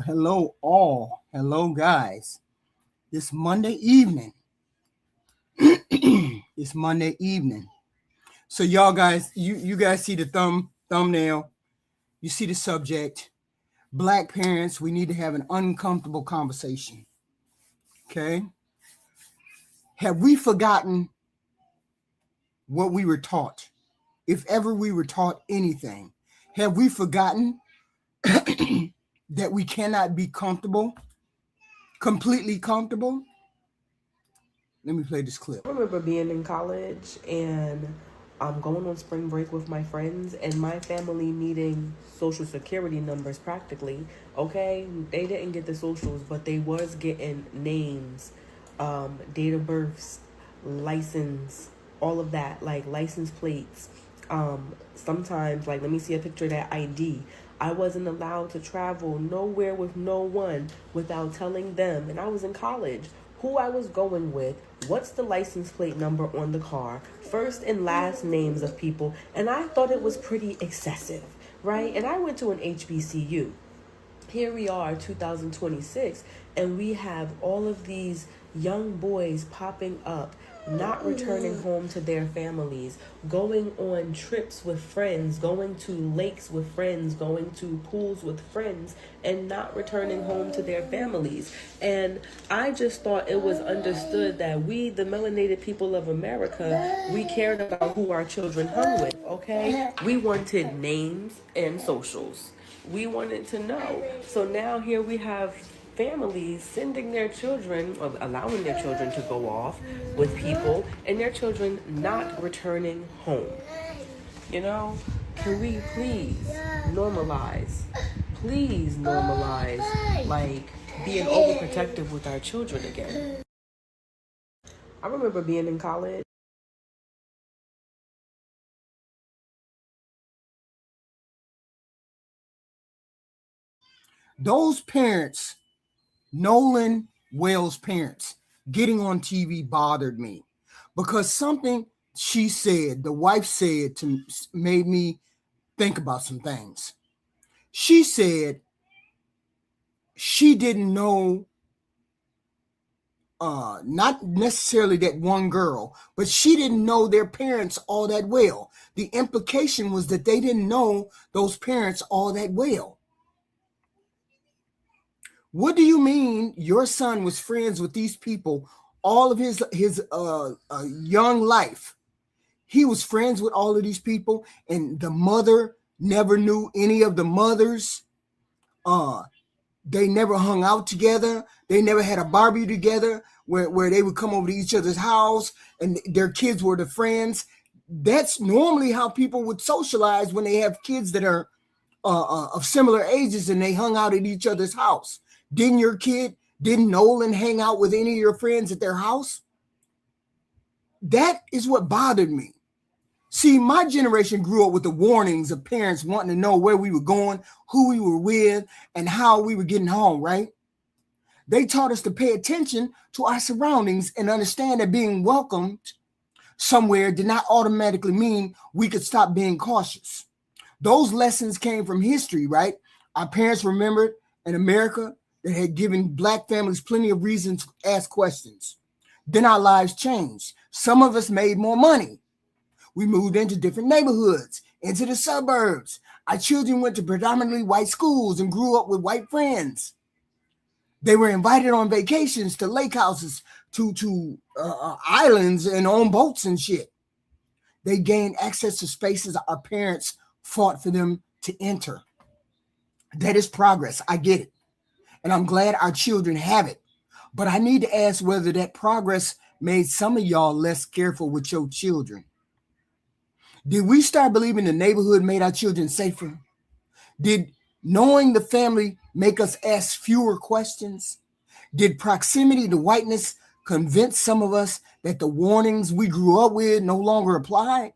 Hello all. Hello guys. It's Monday evening. It's Monday evening. So y'all guys, you guys see the thumbnail. You see the subject. Black parents, we need to have an uncomfortable conversation. Okay? Have we forgotten what we were taught? If ever we were taught anything, have we forgotten that we cannot be comfortable, completely comfortable? Let me play this clip. I remember being in college and going on spring break with my friends and my family needing social security numbers practically. Okay, they didn't get the socials, but they was getting names, date of births, license, all of that, like license plates. Sometimes, like, let me see a picture of that ID. I wasn't allowed to travel nowhere with no one without telling them, and I was in college, who I was going with, what's the license plate number on the car, first and last names of people, and I thought it was pretty excessive, right? And I went to an HBCU. Here we are, 2026, and we have all of these young boys popping up, not returning home to their families, going on trips with friends, going to lakes with friends, going to pools with friends, and not returning home to their families. And I just thought it was understood that we, the melanated people of America, we cared about who our children hung with, okay? We wanted names and socials. We wanted to know. So now here we have families sending their children, or allowing their children to go off with people, and their children not returning home. You know, can we please normalize, like, being overprotective with our children again? I remember being in college. Those parents, Nolan Wells' parents, getting on TV bothered me because something she said, the wife said, made me think about some things. She said she didn't know, not necessarily that one girl, but she didn't know their parents all that well. The implication was that they didn't know those parents all that well. What do you mean your son was friends with these people all of his young life? He was friends with all of these people, and the mother never knew any of the mothers. They never hung out together. They never had a barbecue together where they would come over to each other's house and their kids were the friends. That's normally how people would socialize when they have kids that are of similar ages and they hung out at each other's house. Didn't Nolan hang out with any of your friends at their house? That is what bothered me. See, my generation grew up with the warnings of parents wanting to know where we were going, who we were with, and how we were getting home, right? They taught us to pay attention to our surroundings and understand that being welcomed somewhere did not automatically mean we could stop being cautious. Those lessons came from history, right? Our parents remembered in America that had given Black families plenty of reasons to ask questions. Then our lives changed. Some of us made more money. We moved into different neighborhoods, into the suburbs. Our children went to predominantly white schools and grew up with white friends. They were invited on vacations to lake houses, to islands and on boats and shit. They gained access to spaces our parents fought for them to enter. That is progress. I get it. And I'm glad our children have it. But I need to ask whether that progress made some of y'all less careful with your children. Did we start believing the neighborhood made our children safer? Did knowing the family make us ask fewer questions? Did proximity to whiteness convince some of us that the warnings we grew up with no longer apply?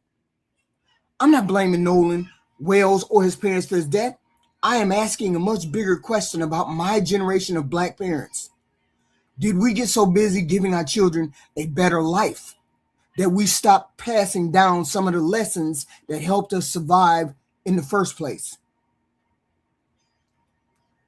I'm not blaming Nolan Wells or his parents for his death. I am asking a much bigger question about my generation of Black parents. Did we get so busy giving our children a better life that we stopped passing down some of the lessons that helped us survive in the first place?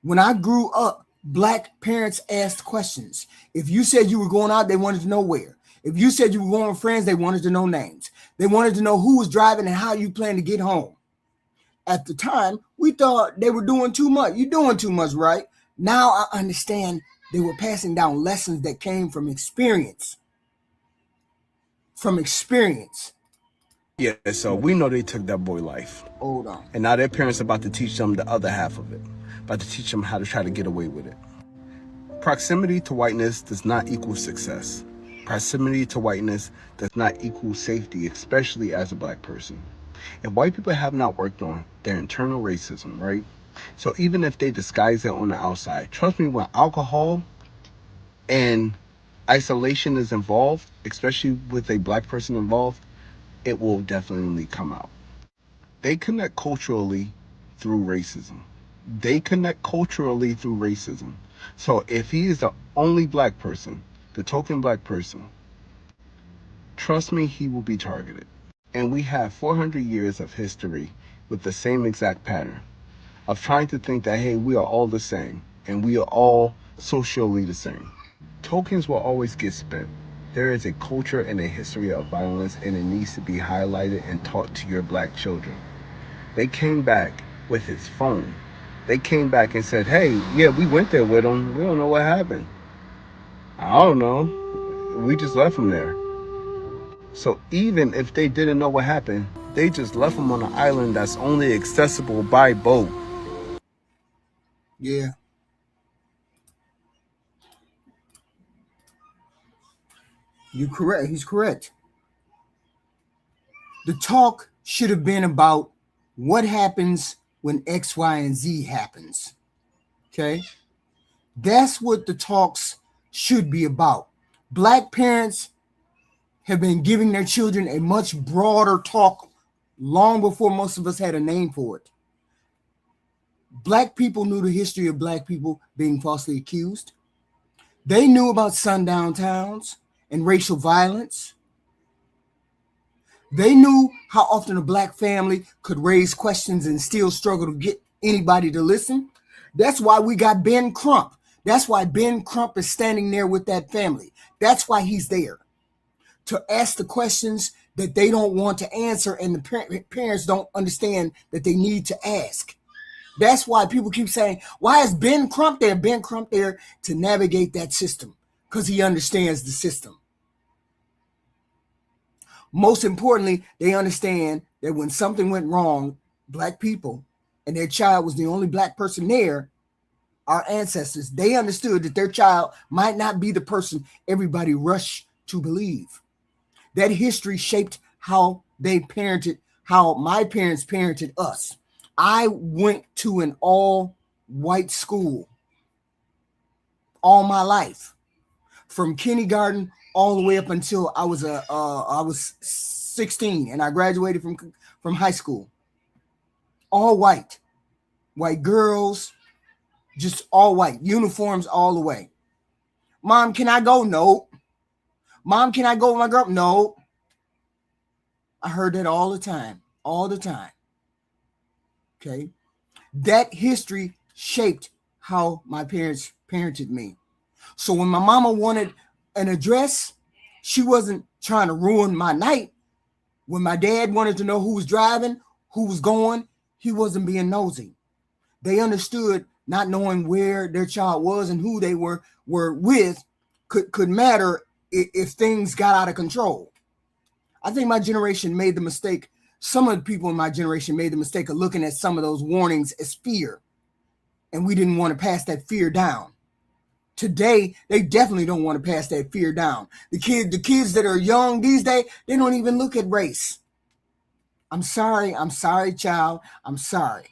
When I grew up, Black parents asked questions. If you said you were going out, they wanted to know where. If you said you were going with friends, they wanted to know names. They wanted to know who was driving and how you plan to get home. At the time, we thought they were doing too much. You're doing too much, right? Now I understand they were passing down lessons that came from experience. From experience. Yeah, so we know they took that boy life. Hold on. And now their parents are about to teach them the other half of it. About to teach them how to try to get away with it. Proximity to whiteness does not equal success. Proximity to whiteness does not equal safety, especially as a Black person. And white people have not worked on their internal racism, right? So even if they disguise it on the outside, trust me, when alcohol and isolation is involved, especially with a Black person involved, it will definitely come out. They connect culturally through racism. They connect culturally through racism. So if he is the only Black person, the token Black person, trust me, he will be targeted. And we have 400 years of history with the same exact pattern of trying to think that, hey, we are all the same and we are all socially the same. Tokens will always get spent. There is a culture and a history of violence, and it needs to be highlighted and taught to your Black children. They came back with his phone. They came back and said, hey, yeah, we went there with him. We don't know what happened. I don't know. We just left him there. So even if they didn't know what happened, they just left him on an island that's only accessible by boat. Yeah. You're correct. He's correct. The talk should have been about what happens when X, Y, and Z happens. Okay? That's what the talks should be about. Black parents have been giving their children a much broader talk long before most of us had a name for it. Black people knew the history of Black people being falsely accused. They knew about sundown towns and racial violence. They knew how often a Black family could raise questions and still struggle to get anybody to listen. That's why we got Ben Crump. That's why Ben Crump is standing there with that family. That's why he's there, to ask the questions that they don't want to answer and the parents don't understand that they need to ask. That's why people keep saying, why is Ben Crump there? Ben Crump there to navigate that system because he understands the system. Most importantly, they understand that when something went wrong, Black people and their child was the only Black person there, our ancestors, they understood that their child might not be the person everybody rushed to believe. That history shaped how they parented, how my parents parented us. I went to an all-white school all my life, from kindergarten all the way up until I was 16 and I graduated from high school. All white, white girls, just all white, uniforms all the way. Mom, can I go? No. Mom, can I go with my girl? No. I heard that all the time. Okay. That history shaped how my parents parented me. So when my mama wanted an address, she wasn't trying to ruin my night. When my dad wanted to know who was driving, who was going, he wasn't being nosy. They understood not knowing where their child was and who they were with could matter if things got out of control. I think my generation made the mistake. Some of the people in my generation made the mistake of looking at some of those warnings as fear. And we didn't want to pass that fear down. Today, they definitely don't want to pass that fear down. The kids that are young these days, they don't even look at race. I'm sorry, child. I'm sorry.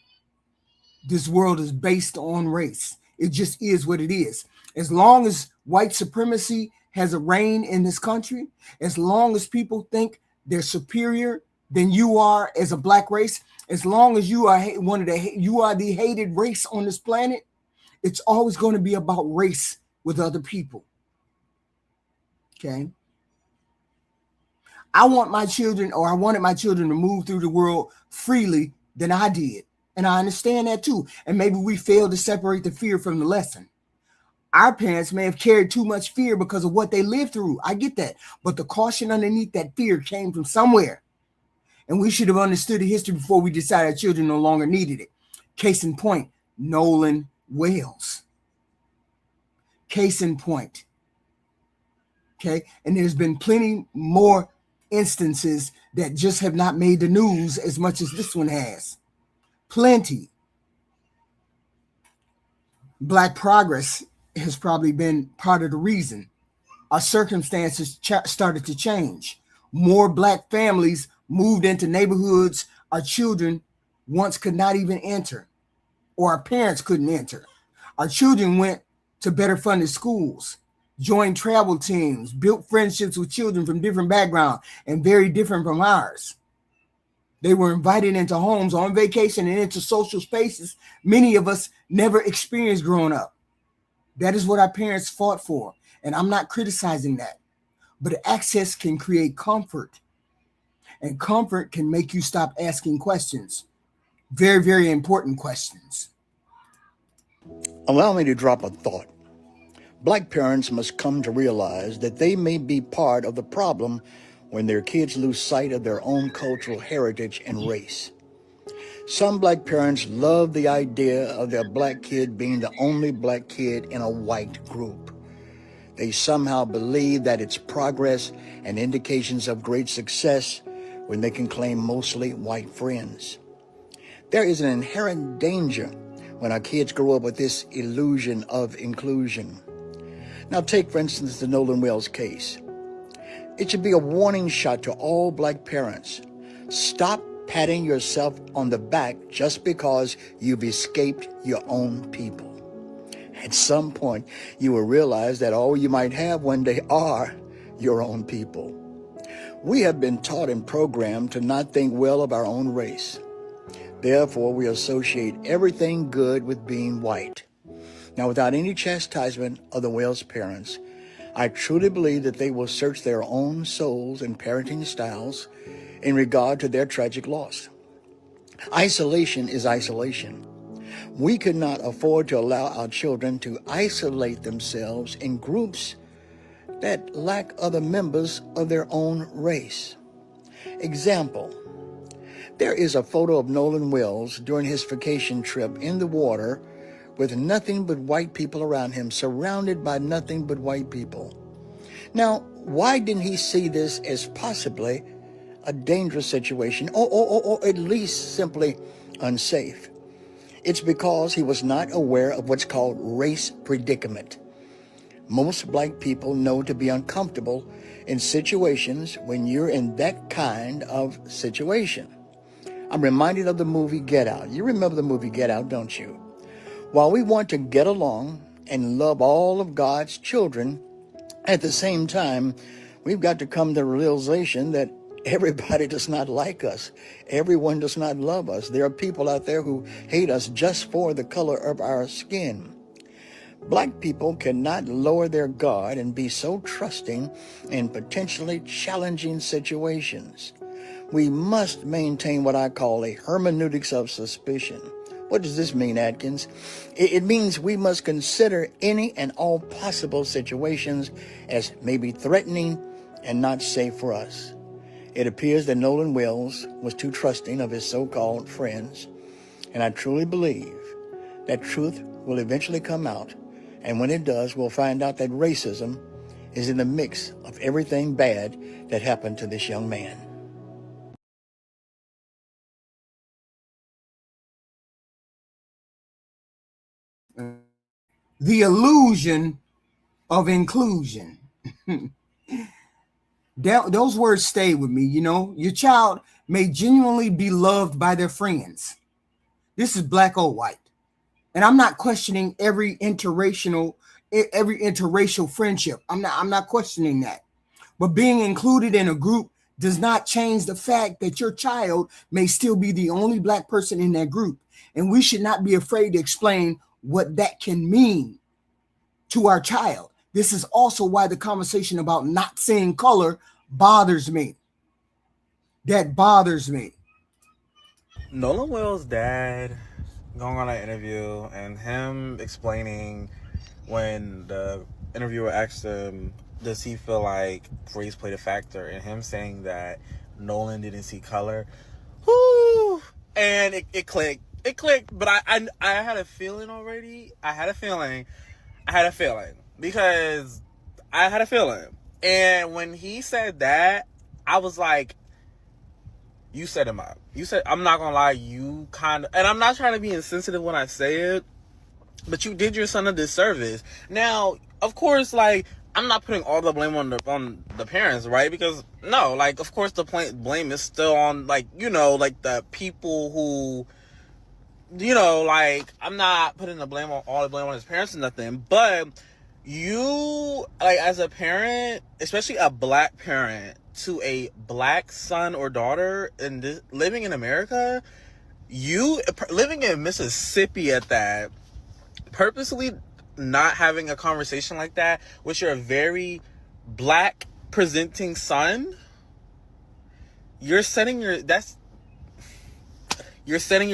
This world is based on race. It just is what it is. As long as white supremacy has a reign in this country, as long as people think they're superior than you are as a black race, as long as you are the hated race on this planet, it's always going to be about race with other people. Okay. I wanted my children to move through the world freely than I did. And I understand that too. And maybe we failed to separate the fear from the lesson. Our parents may have carried too much fear because of what they lived through. I get that. But the caution underneath that fear came from somewhere. And we should have understood the history before we decided our children no longer needed it. Case in point, Nolan Wells. Case in point. Okay. And there's been plenty more instances that just have not made the news as much as this one has. Plenty. Black progress has probably been part of the reason. Our circumstances started to change. More black families moved into neighborhoods our children once could not even enter, or our parents couldn't enter. Our children went to better funded schools, joined travel teams, built friendships with children from different backgrounds and very different from ours. They were invited into homes on vacation and into social spaces many of us never experienced growing up. That is what our parents fought for. And I'm not criticizing that. But access can create comfort. And comfort can make you stop asking questions. Very, very important questions. Allow me to drop a thought. Black parents must come to realize that they may be part of the problem when their kids lose sight of their own cultural heritage and race. Some black parents love the idea of their black kid being the only black kid in a white group. They somehow believe that it's progress and indications of great success when they can claim mostly white friends. There is an inherent danger when our kids grow up with this illusion of inclusion. Now take, for instance, the Nolan Wells case. It should be a warning shot to all black parents. Stop patting yourself on the back just because you've escaped your own people. At some point, you will realize that all you might have one day are your own people. We have been taught and programmed to not think well of our own race. Therefore, we associate everything good with being white. Now, without any chastisement of the Wells parents, I truly believe that they will search their own souls and parenting styles in regard to their tragic loss. Isolation is isolation. We could not afford to allow our children to isolate themselves in groups that lack other members of their own race. Example, there is a photo of Nolan Wells during his vacation trip in the water with nothing but white people around him, surrounded by nothing but white people. Now, why didn't he see this as possibly a dangerous situation or at least simply unsafe? It's because he was not aware of what's called race predicament. Most black people know to be uncomfortable in situations when you're in that kind of situation. I'm reminded of the movie Get Out. You remember the movie Get Out, don't you? While we want to get along and love all of God's children, at the same time, we've got to come to the realization that everybody does not like us. Everyone does not love us. There are people out there who hate us just for the color of our skin. Black people cannot lower their guard and be so trusting in potentially challenging situations. We must maintain what I call a hermeneutics of suspicion. What does this mean, Atkins? It means we must consider any and all possible situations as maybe threatening and not safe for us. It appears that Nolan Wells was too trusting of his so-called friends, and I truly believe that truth will eventually come out, and when it does, we'll find out that racism is in the mix of everything bad that happened to this young man. The illusion of inclusion. Those words stay with me. You know, your child may genuinely be loved by their friends. This is black or white. And I'm not questioning every interracial friendship. I'm not questioning that. But being included in a group does not change the fact that your child may still be the only black person in that group. And we should not be afraid to explain what that can mean to our child. This is also why the conversation about not seeing color bothers me. That bothers me. Nolan Wells' dad going on an interview and him explaining when the interviewer asked him, does he feel like race played a factor, and him saying that Nolan didn't see color. Whoo! And it clicked. It clicked, but I had a feeling already. I had a feeling because I had a feeling. And when he said that, I was like, you set him up. You said, I'm not gonna lie, you kind of, and I'm not trying to be insensitive when I say it, but you did your son a disservice. Now, of course, like, I'm not putting all the blame on the parents, right? Because no, like, of course, the blame is still on, like, you know, like the people who, you know, like, I'm not putting all the blame on his parents or nothing, but you, like, as a parent, especially a black parent to a black son or daughter and living in America, you living in Mississippi at that, purposely not having a conversation like that with your very black presenting son, you're setting your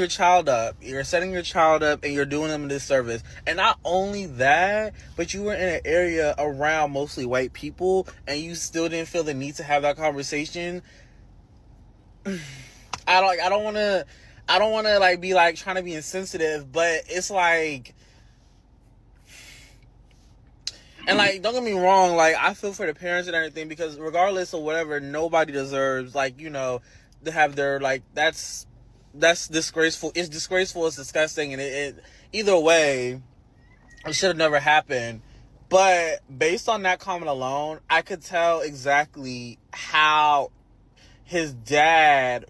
child up. You're setting your child up and you're doing them a disservice. And not only that, but you were in an area around mostly white people and you still didn't feel the need to have that conversation. I don't want to like be like trying to be insensitive, but it's like, and like, don't get me wrong, like, I feel for the parents and everything, because regardless of whatever, nobody deserves, like, you know, to have their, like, that's disgraceful. It's disgraceful, it's disgusting, and it either way, it should have never happened. But based on that comment alone, I could tell exactly how his dad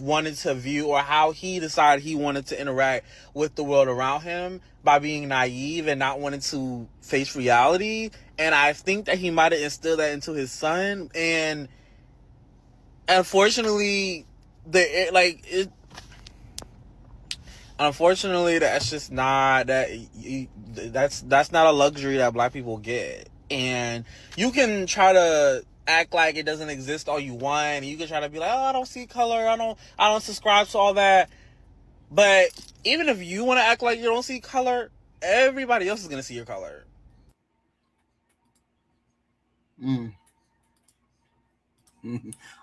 wanted to view, or how he decided he wanted to interact with the world around him, by being naive and not wanting to face reality. And I think that he might have instilled that into his son, and unfortunately that's just not that's not a luxury that black people get. And you can try to act like it doesn't exist all you want, and you can try to be like, oh, I don't see color, I don't subscribe to all that. But even if you want to act like you don't see color, everybody else is going to see your color.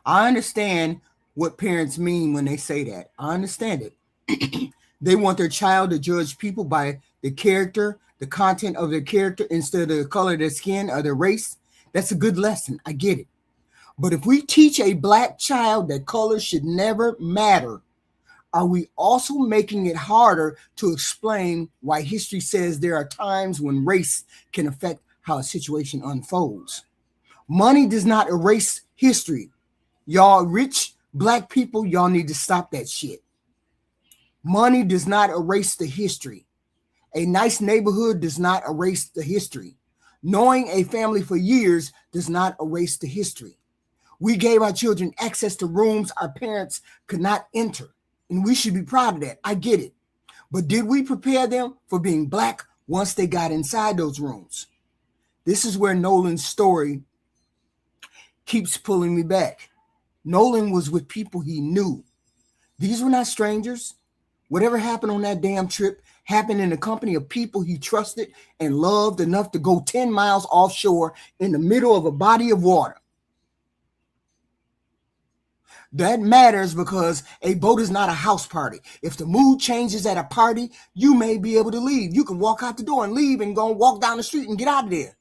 I understand what parents mean when they say that. I understand it. They want their child to judge people by the character, the content of their character, instead of the color of their skin or their race. That's a good lesson. I get it. But if we teach a black child that color should never matter, are we also making it harder to explain why history says there are times when race can affect how a situation unfolds? Money does not erase history. Y'all rich black people, y'all need to stop that shit. Money does not erase the history. A nice neighborhood does not erase the history. Knowing a family for years does not erase the history. We gave our children access to rooms our parents could not enter, and we should be proud of that. I get it. But did we prepare them for being black once they got inside those rooms? This is where Nolan's story keeps pulling me back. Nolan was with people he knew. These were not strangers. Whatever happened on that damn trip happened in the company of people he trusted and loved enough to go 10 miles offshore in the middle of a body of water. That matters because a boat is not a house party. If the mood changes at a party, you may be able to leave. You can walk out the door and leave and go walk down the street and get out of there.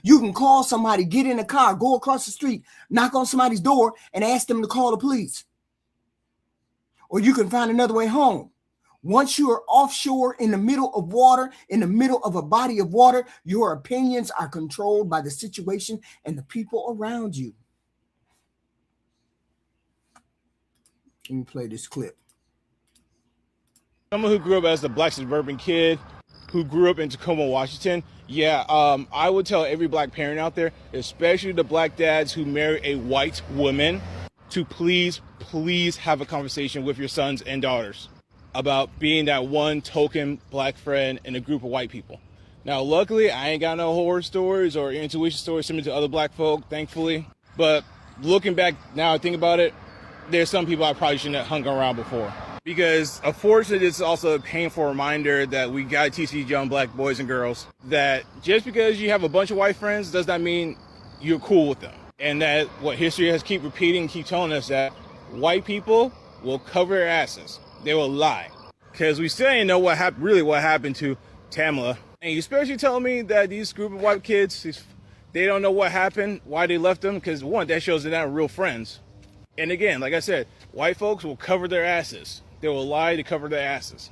You can call somebody, get in a car, go across the street, knock on somebody's door and ask them to call the police. Or you can find another way home. Once you are offshore in the middle of water, in the middle of a body of water, your opinions are controlled by the situation and the people around you. Let me play this clip. Someone who grew up as a black suburban kid who grew up in Tacoma, Washington, I would tell every black parent out there, especially the black dads who marry a white woman, to please have a conversation with your sons and daughters about being that one token black friend in a group of white people. Now, luckily, I ain't got no horror stories or intuition stories similar to other black folk, thankfully. But looking back now, I think about it, there's some people I probably shouldn't have hung around before. Because unfortunately, it's also a painful reminder that we gotta teach these young black boys and girls that just because you have a bunch of white friends does not mean you're cool with them. And that what history has keep repeating, keep telling us that white people will cover their asses. They will lie. Because we still ain't know what happened to Tamala. And you especially telling me that these group of white kids, they don't know what happened, why they left them, because one, that shows they're not real friends. And again, like I said, white folks will cover their asses. They will lie to cover their asses,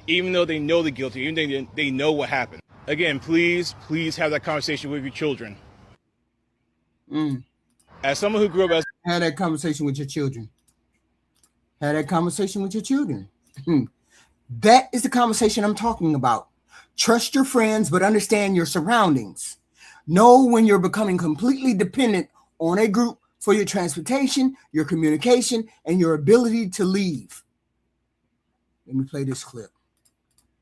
even though they know they're guilty, even though they know what happened. Again, please have that conversation with your children. As someone who grew up as... Have that conversation with your children. Have that conversation with your children. That is the conversation I'm talking about. Trust your friends, but understand your surroundings. Know when you're becoming completely dependent on a group for your transportation, your communication, and your ability to leave. Let me play this clip.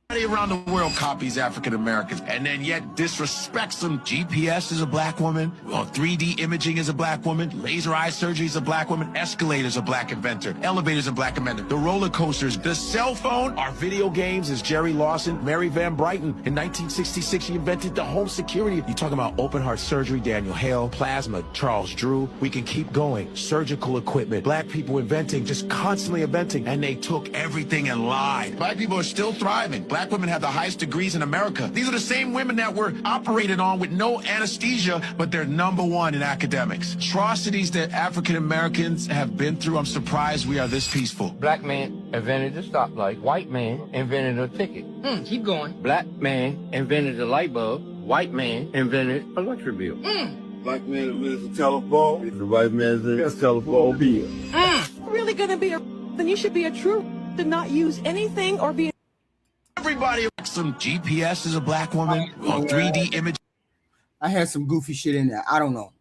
Everybody around the world copies African Americans and then yet disrespects them. GPS is a black woman, 3D imaging is a black woman, laser eye surgery is a black woman, escalators a black inventor, elevators a black inventor, the roller coasters, the cell phone, our video games is Jerry Lawson, Mary Van Brighton. In 1966, she invented the home security. You talking about open heart surgery, Daniel Hale, plasma, Charles Drew. We can keep going. Surgical equipment, black people inventing, just constantly inventing, and they took everything and lied. Black people are still thriving. Black women have the highest degrees in America. These are the same women that were operated on with no anesthesia, but they're #1 in academics. Atrocities that African Americans have been through, I'm surprised we are this peaceful. Black man invented the stoplight. White man invented a ticket. Keep going. Black man invented the light bulb. White man invented an electric bill. Black man invented the telephone. The white man invented the telephone bill. Really gonna be then you should be a true to not use anything or be. Everybody, some GPS is a black woman, 3D image. I had some goofy shit in there. I don't know.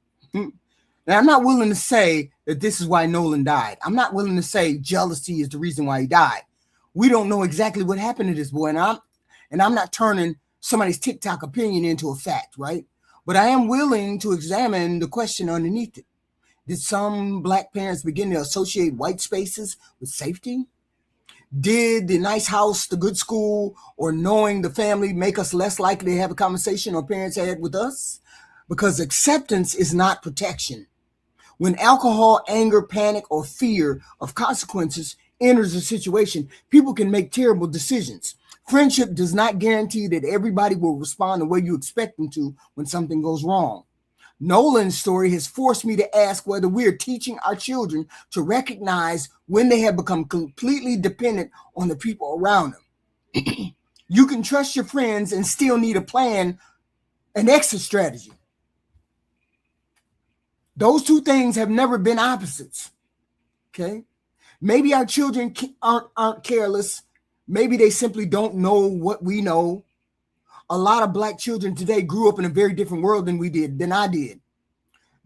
Now, I'm not willing to say that this is why Nolan died. I'm not willing to say jealousy is the reason why he died. We don't know exactly what happened to this boy, and I'm not turning somebody's TikTok opinion into a fact, right? But I am willing to examine the question underneath it. Did some black parents begin to associate white spaces with safety? Did the nice house, the good school, or knowing the family make us less likely to have a conversation our parents had with us? Because acceptance is not protection. When alcohol, anger, panic, or fear of consequences enters a situation, people can make terrible decisions. Friendship does not guarantee that everybody will respond the way you expect them to when something goes wrong. Nolan's story has forced me to ask whether we are teaching our children to recognize when they have become completely dependent on the people around them. You can trust your friends and still need a plan, an exit strategy. Those two things have never been opposites. Okay? Maybe our children aren't careless. Maybe they simply don't know what we know. A lot of black children today grew up in a very different world than I did.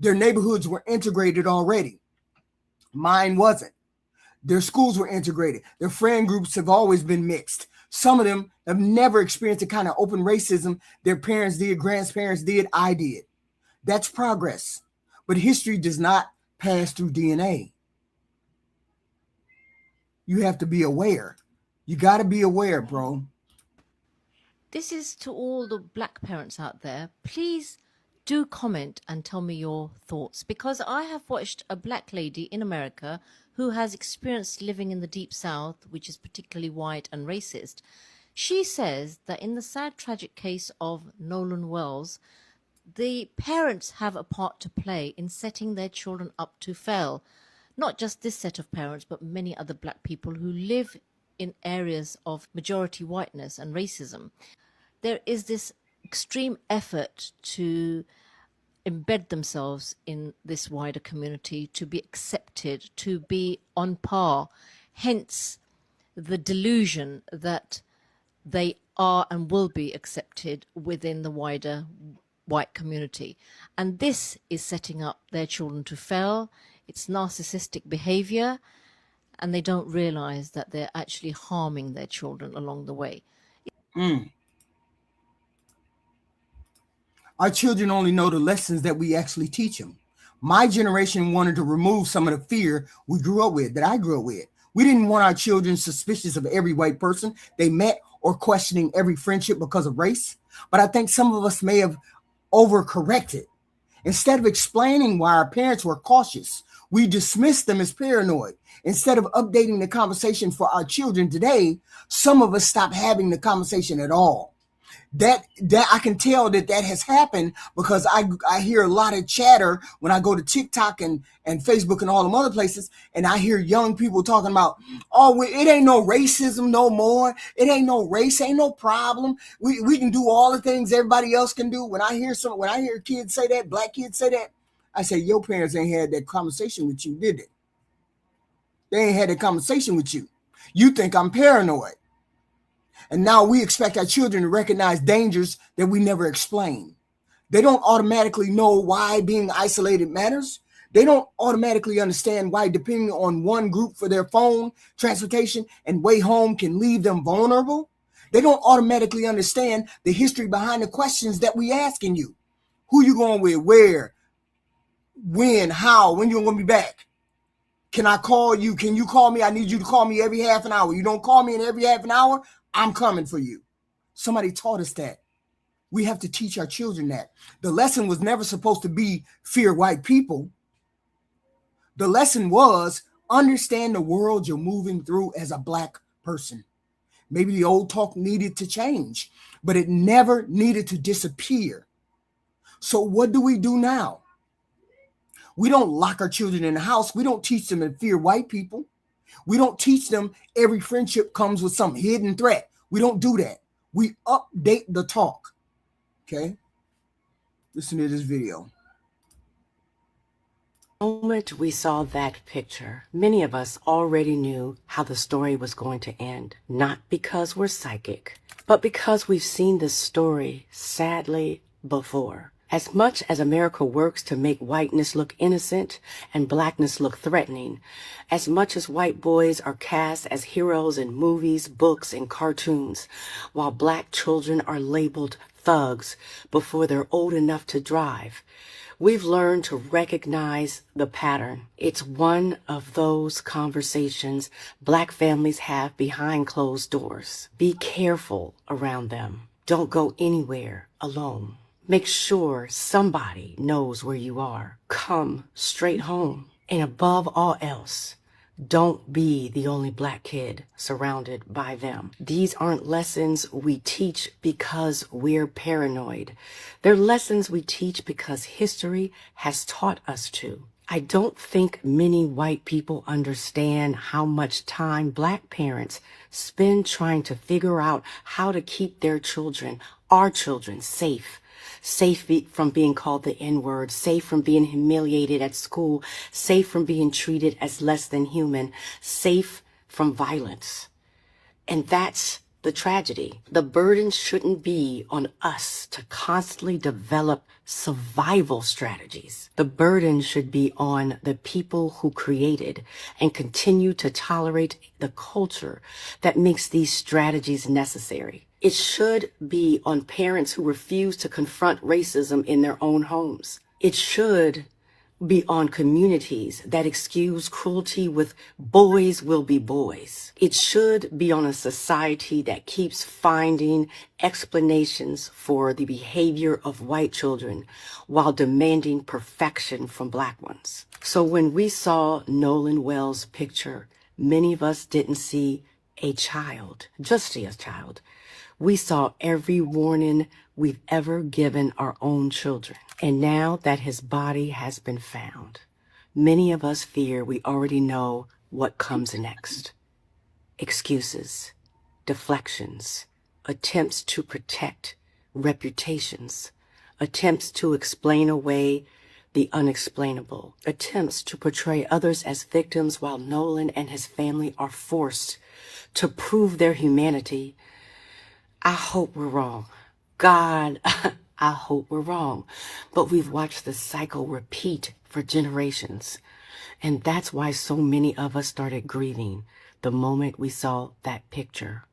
Their neighborhoods were integrated already. Mine wasn't. Their schools were integrated. Their friend groups have always been mixed. Some of them have never experienced the kind of open racism their parents did, grandparents did, I did. That's progress. But history does not pass through DNA. You have to be aware. You got to be aware, bro. This is to all the black parents out there. Please do comment and tell me your thoughts, because I have watched a black lady in America who has experienced living in the Deep South, which is particularly white and racist. She says that in the sad, tragic case of Nolan Wells, the parents have a part to play in setting their children up to fail. Not just this set of parents, but many other black people who live in areas of majority whiteness and racism. There is this extreme effort to embed themselves in this wider community, to be accepted, to be on par. Hence, the delusion that they are and will be accepted within the wider white community. And this is setting up their children to fail. It's narcissistic behavior, and they don't realize that they're actually harming their children along the way. Our children only know the lessons that we actually teach them. My generation wanted to remove some of the fear we grew up with, that I grew up with. We didn't want our children suspicious of every white person they met or questioning every friendship because of race. But I think some of us may have overcorrected. Instead of explaining why our parents were cautious, we dismissed them as paranoid. Instead of updating the conversation for our children today, some of us stopped having the conversation at all. That I can tell that has happened because I hear a lot of chatter when I go to TikTok and Facebook and all them other places, and I hear young people talking about, oh, it ain't no racism no more. It ain't no race, ain't no problem. We can do all the things everybody else can do. When I hear kids say that, black kids say that, I say, your parents ain't had that conversation with you, did they? They ain't had that conversation with you. You think I'm paranoid. And now we expect our children to recognize dangers that we never explain. They don't automatically know why being isolated matters. They don't automatically understand why depending on one group for their phone, transportation, and way home can leave them vulnerable. They don't automatically understand the history behind the questions that we asking you. Who you going with? Where? When? How? When you going to be back? Can I call you? Can you call me? I need you to call me every half an hour. You don't call me in every half an hour, I'm coming for you. Somebody taught us that. We have to teach our children that. The lesson was never supposed to be fear white people. The lesson was understand the world you're moving through as a black person. Maybe the old talk needed to change, but it never needed to disappear. So what do we do now? We don't lock our children in the house. We don't teach them to fear white people. We don't teach them every friendship comes with some hidden threat. We don't do that. We update the talk. Okay? Listen to this video. The moment we saw that picture, many of us already knew how the story was going to end. Not because we're psychic, but because we've seen this story, sadly, before. As much as America works to make whiteness look innocent and blackness look threatening, as much as white boys are cast as heroes in movies, books, and cartoons, while black children are labeled thugs before they're old enough to drive, we've learned to recognize the pattern. It's one of those conversations black families have behind closed doors. Be careful around them. Don't go anywhere alone. Make sure somebody knows where you are. Come straight home. And above all else, don't be the only black kid surrounded by them. These aren't lessons we teach because we're paranoid. They're lessons we teach because history has taught us to. I don't think many white people understand how much time black parents spend trying to figure out how to keep their children, our children, safe. Safe from being called the N-word, safe from being humiliated at school, safe from being treated as less than human, safe from violence. And that's the tragedy. The burden shouldn't be on us to constantly develop survival strategies. The burden should be on the people who created and continue to tolerate the culture that makes these strategies necessary. It should be on parents who refuse to confront racism in their own homes. It should be on communities that excuse cruelty with boys will be boys. It should be on a society that keeps finding explanations for the behavior of white children while demanding perfection from black ones. So when we saw Nolan Wells' picture, many of us didn't see a child, just a child. We saw every warning we've ever given our own children. And now that his body has been found, many of us fear we already know what comes next. Excuses, deflections, attempts to protect reputations, attempts to explain away the unexplainable, attempts to portray others as victims while Nolan and his family are forced to prove their humanity. I hope we're wrong. God, I hope we're wrong. But we've watched the cycle repeat for generations. And that's why so many of us started grieving the moment we saw that picture.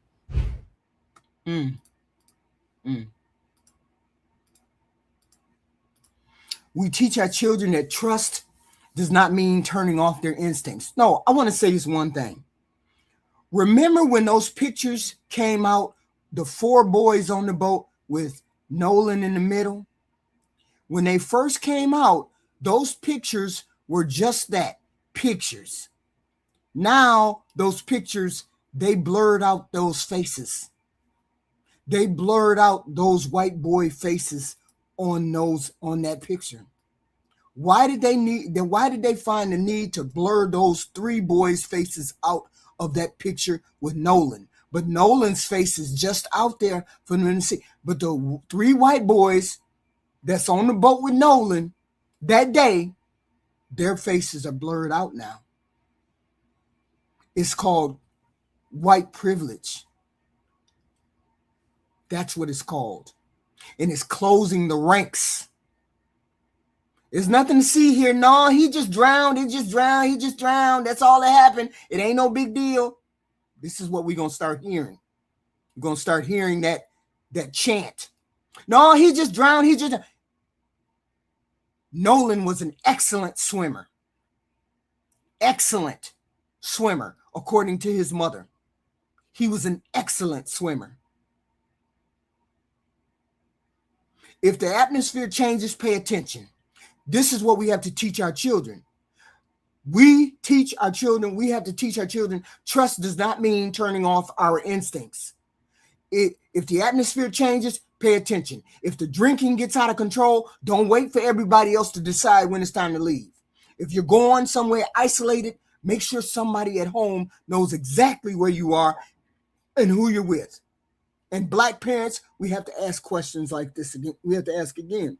We teach our children that trust does not mean turning off their instincts. No, I want to say this one thing. Remember when those pictures came out, the 4 boys on the boat with Nolan in the middle? When they first came out, those pictures were just that, pictures. Now, those pictures, they blurred out those faces. They blurred out those white boy faces on that picture. Why did they find the need to blur those 3 boys' faces out of that picture with Nolan? But Nolan's face is just out there for them to see. But the 3 white boys that's on the boat with Nolan that day, their faces are blurred out now. It's called white privilege. That's what it's called. And it's closing the ranks. There's nothing to see here. No, he just drowned. He just drowned. That's all that happened. It ain't no big deal. This is what we're going to start hearing. We're going to start hearing that chant. No, he just drowned. Nolan was an excellent swimmer. Excellent swimmer, according to his mother. He was an excellent swimmer. If the atmosphere changes, pay attention. This is what we have to teach our children. We have to teach our children, trust does not mean turning off our instincts. If the atmosphere changes, pay attention. If the drinking gets out of control, don't wait for everybody else to decide when it's time to leave. If you're going somewhere isolated, make sure somebody at home knows exactly where you are and who you're with. And Black parents, we have to ask questions like this again. We have to ask again.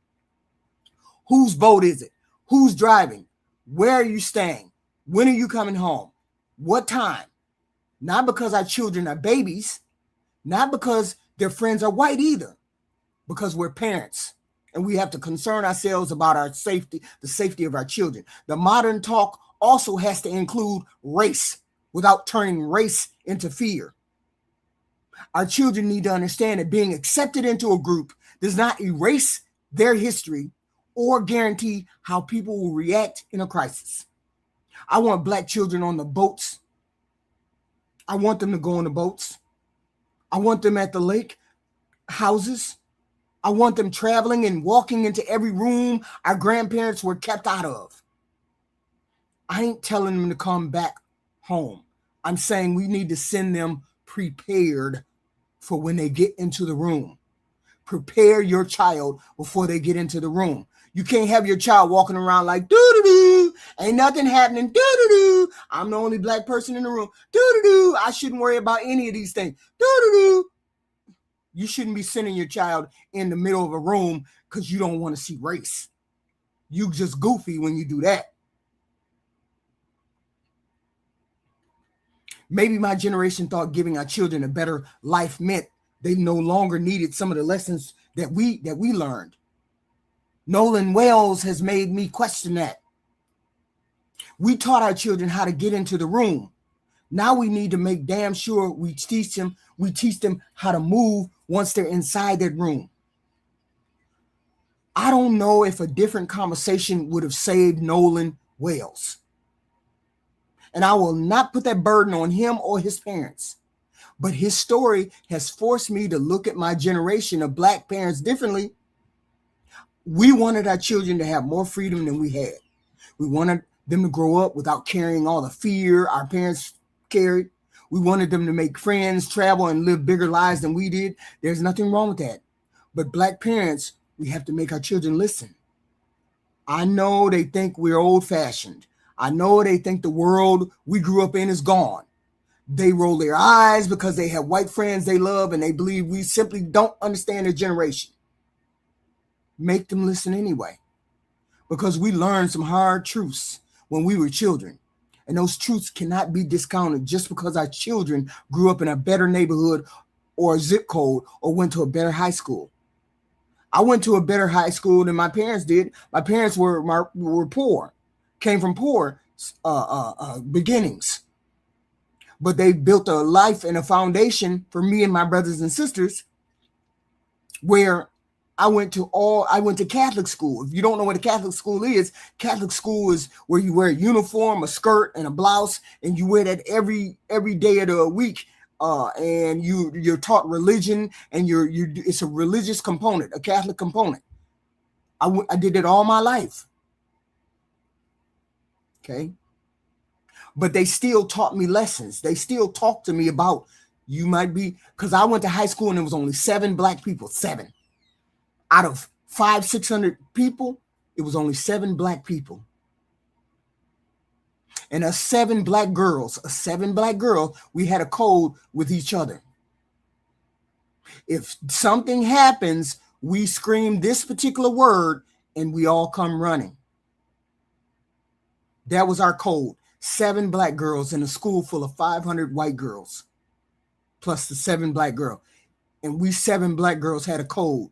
Whose boat is it? Who's driving? Where are you staying? When are you coming home? What time? Not because our children are babies, not because their friends are white either, because we're parents and we have to concern ourselves about our safety, the safety of our children. The modern talk also has to include race without turning race into fear. Our children need to understand that being accepted into a group does not erase their history or guarantee how people will react in a crisis. I want Black children on the boats. I want them to go on the boats. I want them at the lake houses. I want them traveling and walking into every room our grandparents were kept out of. I ain't telling them to come back home. I'm saying we need to send them prepared for when they get into the room. Prepare your child before they get into the room. You can't have your child walking around like, doo-doo-doo, ain't nothing happening, doo-doo-doo, I'm the only Black person in the room, doo-doo-doo, I shouldn't worry about any of these things, doo-doo-doo. You shouldn't be sending your child in the middle of a room because you don't want to see race. You just goofy when you do that. Maybe my generation thought giving our children a better life meant they no longer needed some of the lessons that we learned. Nolan Wells has made me question that. We taught our children how to get into the room. Now we need to make damn sure we teach them how to move once they're inside that room. I don't know if a different conversation would have saved Nolan Wells. And I will not put that burden on him or his parents. But his story has forced me to look at my generation of Black parents differently. We wanted our children to have more freedom than we had. We wanted them to grow up without carrying all the fear our parents carried. We wanted them to make friends, travel, and live bigger lives than we did. There's nothing wrong with that. But Black parents, we have to make our children listen. I know they think we're old-fashioned. I know they think the world we grew up in is gone. They roll their eyes because they have white friends they love and they believe we simply don't understand their generation. Make them listen anyway, because we learned some hard truths when we were children. And those truths cannot be discounted just because our children grew up in a better neighborhood or a zip code or went to a better high school. I went to a better high school than my parents did. My parents were poor, came from poor beginnings. But they built a life and a foundation for me and my brothers and sisters where I went to Catholic school. If you don't know what a Catholic school is where you wear a uniform, a skirt, and a blouse, and you wear that every day of the week. And you're taught religion, and it's a religious component, a Catholic component. I did it all my life. Okay. But they still taught me lessons. They still talked to me about, you might be, because I went to high school and there was only 7 black people, 7. Out of 500-600 people, it was only 7 black people. And 7 black girls, we had a code with each other. If something happens, we scream this particular word and we all come running. That was our code. 7 black girls in a school full of 500 white girls, plus the 7 black girls. And we 7 black girls had a code.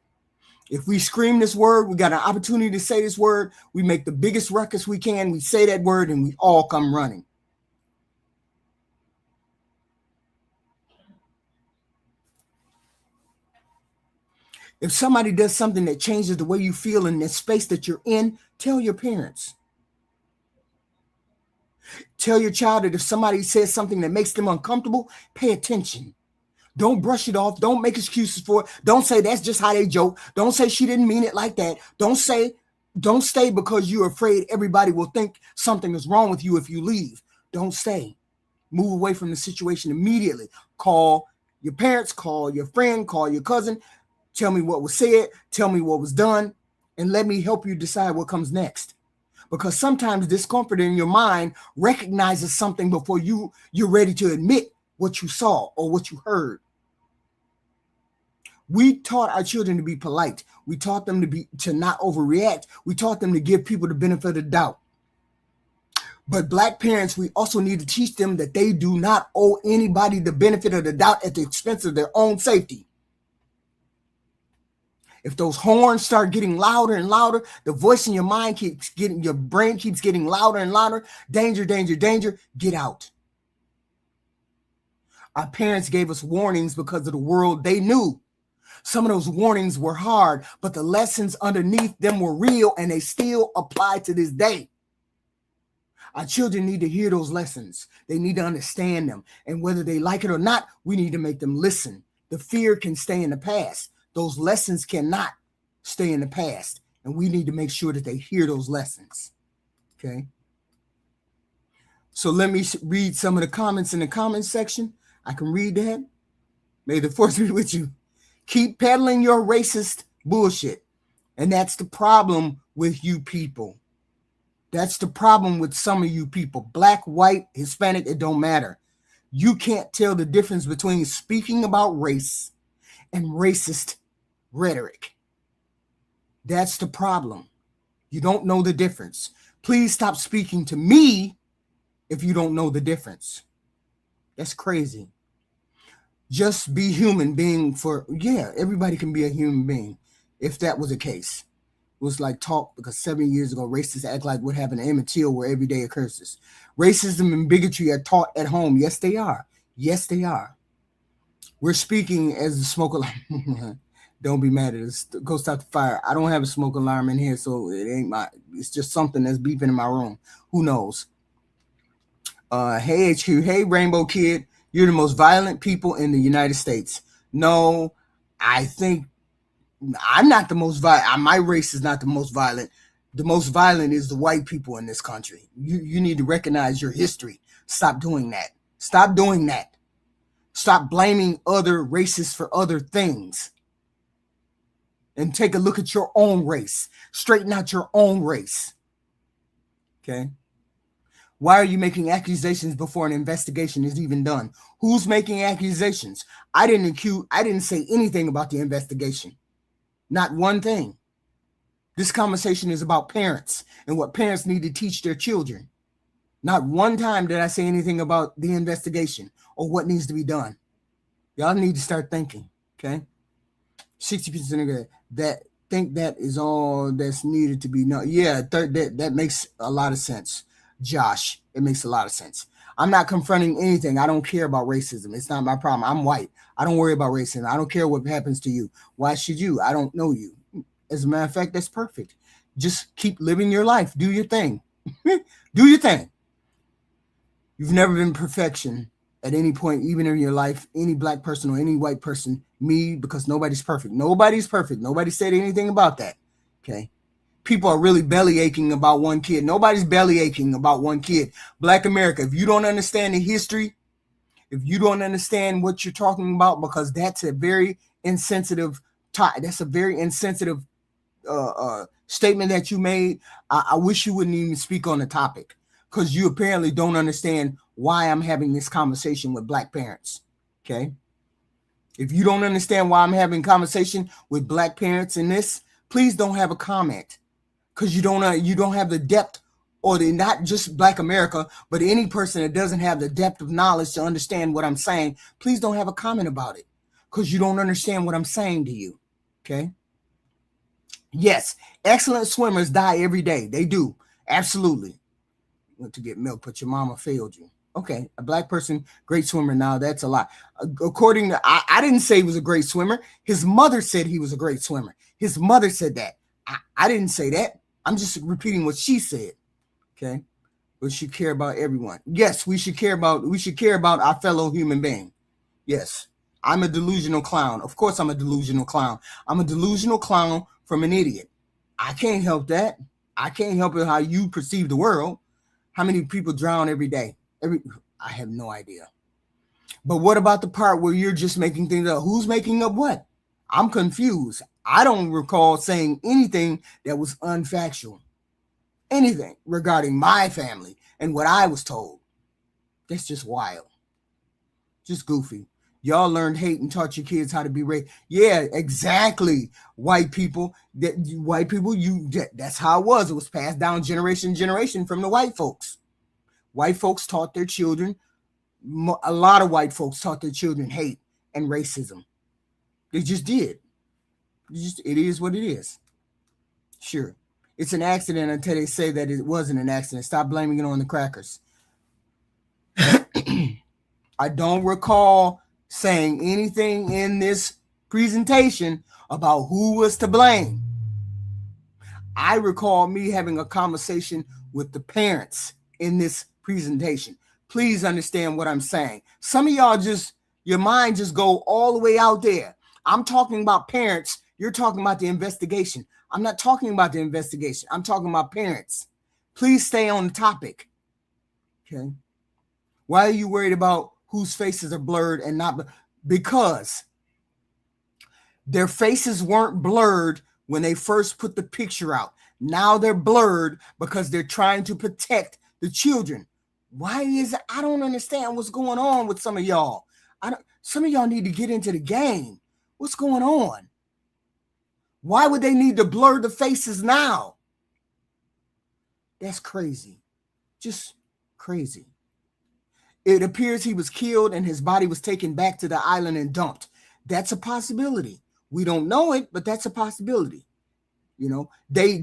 If we scream this word, we got an opportunity to say this word, we make the biggest ruckus we can, we say that word, and we all come running. If somebody does something that changes the way you feel in the space that you're in, tell your parents. Tell your child that if somebody says something that makes them uncomfortable, pay attention. Don't brush it off. Don't make excuses for it. Don't say that's just how they joke. Don't say she didn't mean it like that. Don't stay because you're afraid everybody will think something is wrong with you if you leave. Don't stay. Move away from the situation immediately. Call your parents, call your friend, call your cousin. Tell me what was said. Tell me what was done. And let me help you decide what comes next. Because sometimes discomfort in your mind recognizes something before you're ready to admit what you saw or what you heard. We taught our children to be polite. We taught them to not overreact. We taught them to give people the benefit of the doubt. But black parents, we also need to teach them that they do not owe anybody the benefit of the doubt at the expense of their own safety. If those horns start getting louder and louder, the voice in your mind your brain keeps getting louder and louder. Danger, danger, danger, get out. Our parents gave us warnings because of the world they knew. Some of those warnings were hard, but the lessons underneath them were real and they still apply to this day. Our children need to hear those lessons. They need to understand them. And whether they like it or not, we need to make them listen. The fear can stay in the past. Those lessons cannot stay in the past. And we need to make sure that they hear those lessons. Okay. So let me read some of the comments in the comments section. I can read that. May the force be with you. Keep peddling your racist bullshit. And that's the problem with you people. That's the problem with some of you people. Black, white, Hispanic, it don't matter. You can't tell the difference between speaking about race and racist rhetoric. That's the problem. You don't know the difference. Please stop speaking to me if you don't know the That's crazy. Just be human being everybody can be a human being if that was the case. It was like talk because 7 years ago, racists act like what happened to Emmett Till were everyday occurrences. Racism and bigotry are taught at home. Yes, they are. Yes, they are. We're speaking as a smoke alarm. Don't be mad at us. Go stop the fire. I don't have a smoke alarm in here, so it's just something that's beeping in my room. Who knows? Hey, HQ. Hey, Rainbow Kid. You're the most violent people in the United States. No, I think I'm not the most violent. My race is not the most violent. The most violent is the white people in this country. You need to recognize your history. Stop doing that. Stop doing that. Stop blaming other races for other things. And take a look at your own race. Straighten out your own race. Okay? Why are you making accusations before an investigation is even done? Who's making accusations? I didn't say anything about the investigation. Not one thing. This conversation is about parents and what parents need to teach their children. Not one time did I say anything about the investigation or what needs to be done. Y'all need to start thinking, okay? 60% of that think that is all that's needed to be known. Yeah, that makes a lot of sense, Josh. It makes a lot of sense. I'm not confronting anything. I don't care about racism. It's not my problem. I'm white. I don't worry about racism. I don't care what happens to you. Why should you? I don't know you. As a matter of fact, that's perfect. Just keep living your life. Do your thing. Do your thing. You've never been perfection at any point, even in your life, any black person or any white person, me, because nobody's perfect. Nobody's perfect. Nobody said anything about that. Okay. People are really belly aching about one kid. Nobody's belly aching about one kid. Black America, if you don't understand the history, if you don't understand what you're talking about, because that's a very insensitive statement that you made. I wish you wouldn't even speak on the topic, because you apparently don't understand why I'm having this conversation with black parents. Okay. If you don't understand why I'm having conversation with black parents in this, please don't have a comment, because you don't have the depth, or not just Black America, but any person that doesn't have the depth of knowledge to understand what I'm saying. Please don't have a comment about it, because you don't understand what I'm saying to you. Okay. Yes, excellent swimmers die every day. They do. Absolutely. Went to get milk, but your mama failed you. Okay, a black person, great swimmer. Now that's a lot. According to, I didn't say he was a great swimmer. His mother said he was a great swimmer. His mother said that. I didn't say that. I'm just repeating what she said. Okay, we should care about everyone. Yes, we should care about our fellow human being. Yes, I'm a delusional clown. Of course, I'm a delusional clown. I'm a delusional clown from an idiot. I can't help that. I can't help it how you perceive the world. How many people drown every day? I have no idea. But what about the part where you're just making things up? Who's making up what? I'm confused. I don't recall saying anything that was unfactual. Anything regarding my family and what I was told. That's just wild. Just goofy. Y'all learned hate and taught your kids how to be raised. Yeah, exactly. White people, that's how it was. It was passed down generation to generation from the white folks. White folks taught their children, a lot of white folks taught their children hate and racism. They just did. It is what it is. Sure. It's an accident until they say that it wasn't an accident. Stop blaming it on the crackers. I don't recall saying anything in this presentation about who was to blame. I recall me having a conversation with the parents in this presentation. Please understand what I'm saying. Some of y'all your mind just go all the way out there. I'm talking about parents. You're talking about the investigation. I'm not talking about the investigation. I'm talking about parents. Please stay on the topic. Okay. Why are you worried about whose faces are blurred and not? Because their faces weren't blurred when they first put the picture out. Now they're blurred because they're trying to protect the children. Why is it? I don't understand what's going on with some of y'all. Some of y'all need to get into the game. What's going on? Why would they need to blur the faces now? That's crazy. Just crazy. It appears he was killed and his body was taken back to the island and dumped. That's a possibility. We don't know it, but that's a possibility. You know, they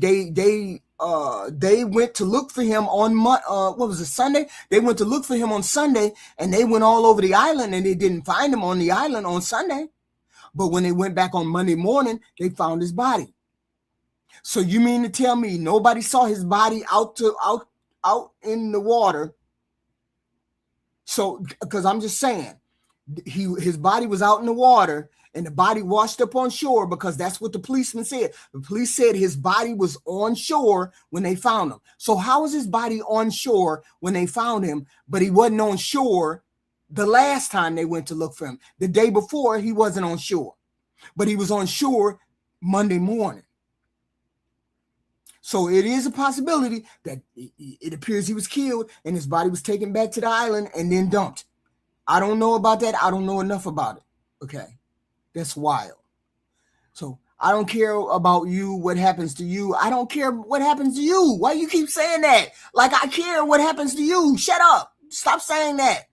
went to look for him on Sunday? They went to look for him on Sunday, and they went all over the island, and they didn't find him on the island on Sunday. But when they went back on Monday morning, they found his body. So you mean to tell me nobody saw his body out in the water? So, because I'm just saying, his body was out in the water and the body washed up on shore, because that's what the policeman said. The police said his body was on shore when they found him. So how was his body on shore when they found him, but he wasn't on shore the last time they went to look for him? The day before, he wasn't on shore, but he was on shore Monday morning. So it is a possibility that it appears he was killed and his body was taken back to the island and then dumped. I don't know about that. I don't know enough about it. Okay. That's wild. So I don't care about you, what happens to you. I don't care what happens to you. Why you keep saying that? Like I care what happens to you. Shut up. Stop saying that.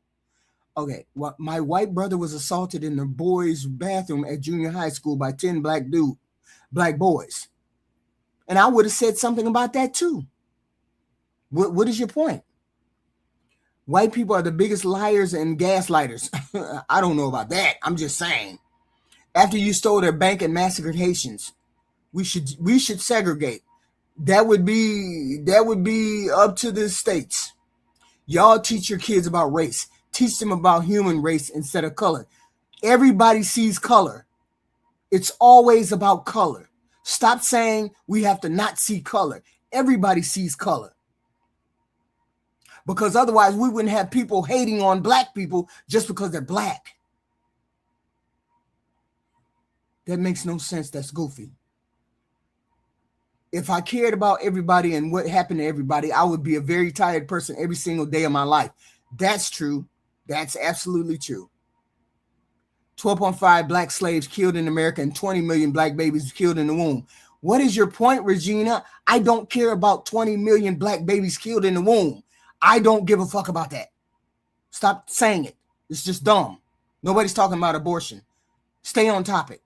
Okay, well, my white brother was assaulted in the boys' bathroom at junior high school by 10 black boys. And I would have said something about that too. What is your point? White people are the biggest liars and gaslighters. I don't know about that. I'm just saying. After you stole their bank and massacred Haitians, we should segregate. That would be up to the states. Y'all teach your kids about race. Teach them about human race instead of color. Everybody sees color. It's always about color. Stop saying we have to not see color. Everybody sees color. Because otherwise we wouldn't have people hating on black people just because they're black. That makes no sense. That's goofy. If I cared about everybody and what happened to everybody, I would be a very tired person every single day of my life. That's true. That's absolutely true. 12.5 black slaves killed in America and 20 million black babies killed in the womb. What is your point, Regina? I don't care about 20 million black babies killed in the womb. I don't give a fuck about that. Stop saying it. It's just dumb. Nobody's talking about abortion. Stay on topic.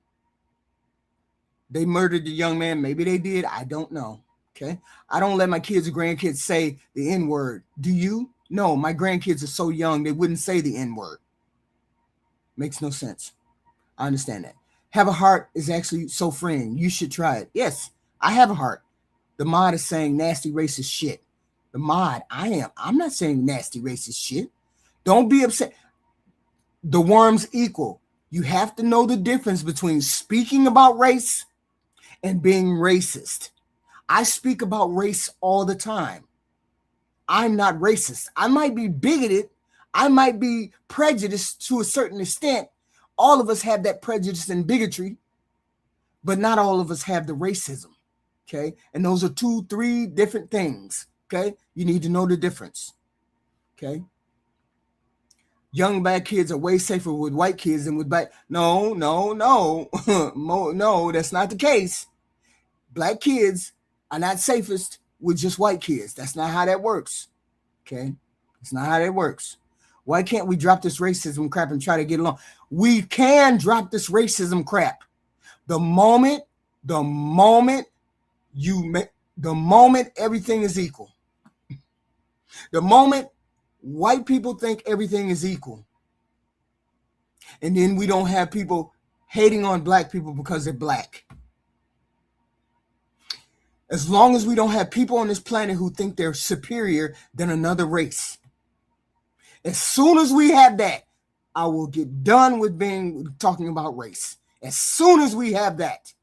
They murdered the young man. Maybe they did. I don't know. Okay. I don't let my kids or grandkids say the N-word. Do you? No, my grandkids are so young, they wouldn't say the N-word. Makes no sense. I understand that. Have a heart is actually so freeing. You should try it. Yes, I have a heart. The mod is saying nasty racist shit. The mod, I'm not saying nasty racist shit. Don't be upset. The worms equal. You have to know the difference between speaking about race and being racist. I speak about race all the time. I'm not racist. I might be bigoted. I might be prejudiced to a certain extent. All of us have that prejudice and bigotry, but not all of us have the racism. Okay. And those are 2-3 different things. Okay. You need to know the difference. Okay. Young black kids are way safer with white kids than with black. No. No, that's not the case. Black kids are not safest with just white kids. That's not how that works. Okay. It's not how that works. Why can't we drop this racism crap and try to get along? We can drop this racism crap. The moment everything is equal. The moment white people think everything is equal. And then we don't have people hating on black people because they're black. As long as we don't have people on this planet who think they're superior than another race. As soon as we have that, I will get done with talking about race. As soon as we have that,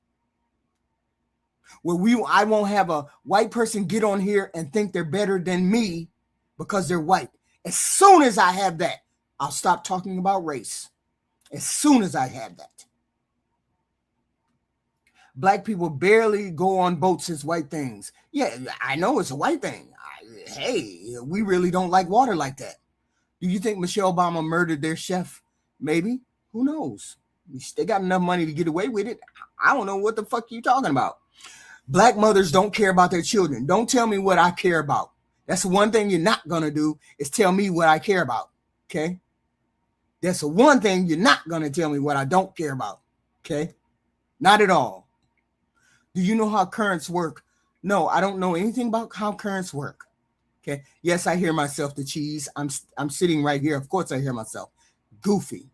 I won't have a white person get on here and think they're better than me because they're white. As soon as I have that, I'll stop talking about race. As soon as I have that. Black people barely go on boats as white things. Yeah, I know it's a white thing. Hey, we really don't like water like that. Do you think Michelle Obama murdered their chef? Maybe. Who knows? They got enough money to get away with it. I don't know what the fuck you talking about. Black mothers don't care about their children. Don't tell me what I care about. That's the one thing you're not going to do is tell me what I care about. Okay? That's the one thing you're not going to tell me what I don't care about. Okay? Not at all. Do you know how currents work? No, I don't know anything about how currents work. Okay. Yes, I hear myself, the cheese. I'm sitting right here. Of course I hear myself. Goofy.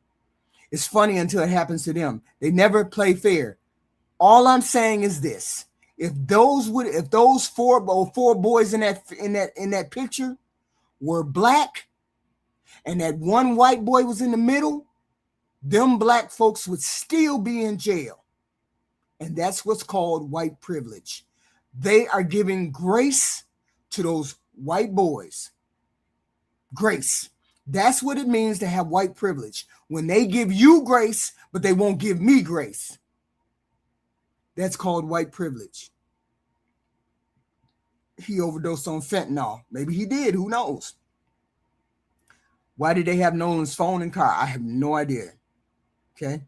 It's funny until it happens to them. They never play fair. All I'm saying is this. If those four boys in that picture were black and that one white boy was in the middle, them black folks would still be in jail. And that's what's called white privilege. They are giving grace to those white boys. Grace. That's what it means to have white privilege. When they give you grace, but they won't give me grace. That's called white privilege. He overdosed on fentanyl. Maybe he did. Who knows? Why did they have Nolan's phone and car? I have no idea. Okay.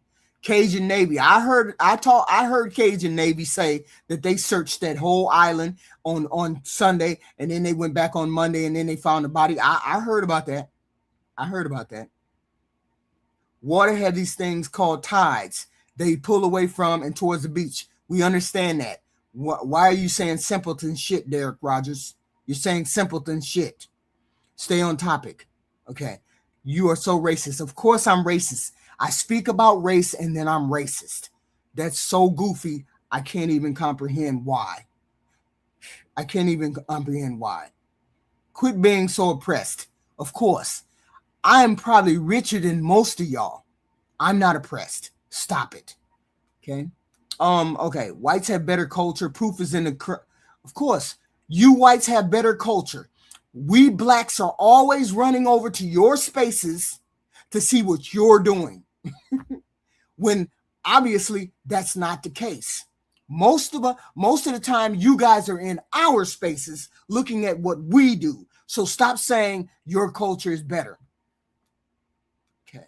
Cajun Navy. I heard Cajun Navy say that they searched that whole island on Sunday, and then they went back on Monday, and then they found the body. I heard about that. I heard about that. Water had these things called tides. They pull away from and towards the beach. We understand that. Why are you saying simpleton shit, Derek Rogers? You're saying simpleton shit. Stay on topic. Okay. You are so racist. Of course I'm racist. I speak about race and then I'm racist. That's so goofy. I can't even comprehend why. Quit being so oppressed. Of course. I'm probably richer than most of y'all. I'm not oppressed. Stop it. Okay. Okay. Whites have better culture. Proof is in the of course, you whites have better culture. We blacks are always running over to your spaces to see what you're doing. When obviously that's not the case. Most of the time you guys are in our spaces looking at what we do. So stop saying your culture is better. Okay.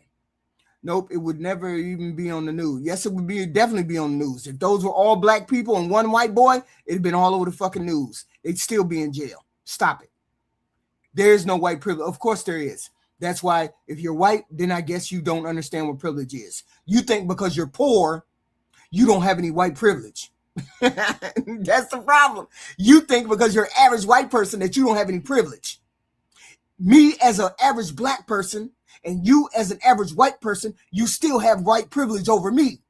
Nope, it would never even be on the news. Yes, it would definitely be on the news. If those were all black people and one white boy, it'd been all over the fucking news. They'd still be in jail. Stop it. There is no white privilege. Of course there is. That's why if you're white, then I guess you don't understand what privilege is. You think because you're poor, you don't have any white privilege. That's the problem. You think because you're an average white person that you don't have any privilege. Me as an average black person and you as an average white person, you still have white privilege over me.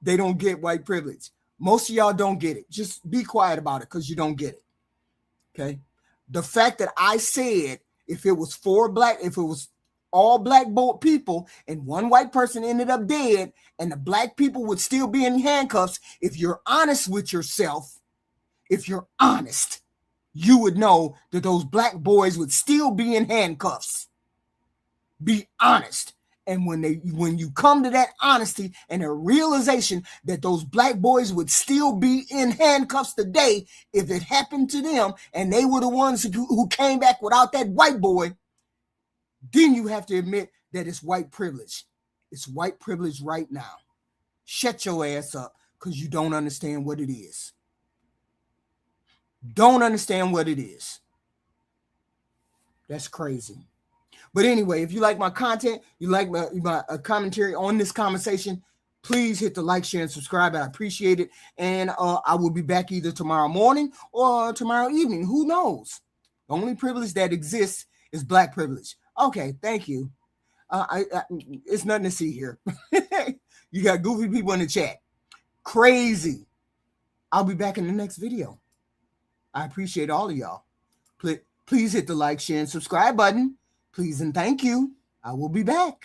They don't get white privilege. Most of y'all don't get it. Just be quiet about it because you don't get it. Okay. The fact that I said if it was all black people and one white person ended up dead and the black people would still be in handcuffs, if you're honest with yourself, if you're honest, you would know that those black boys would still be in handcuffs. Be honest. And when you come to that honesty and a realization that those black boys would still be in handcuffs today if it happened to them and they were the ones who came back without that white boy, then you have to admit that it's white privilege. It's white privilege right now. Shut your ass up because you don't understand what it is. Don't understand what it is. That's crazy. But anyway, if you like my content, you like my commentary on this conversation, please hit the like, share, and subscribe. I appreciate it. And I will be back either tomorrow morning or tomorrow evening. Who knows? The only privilege that exists is black privilege. Okay, thank you. It's nothing to see here. You got goofy people in the chat. Crazy. I'll be back in the next video. I appreciate all of y'all. Please hit the like, share, and subscribe button. Please and thank you. I will be back.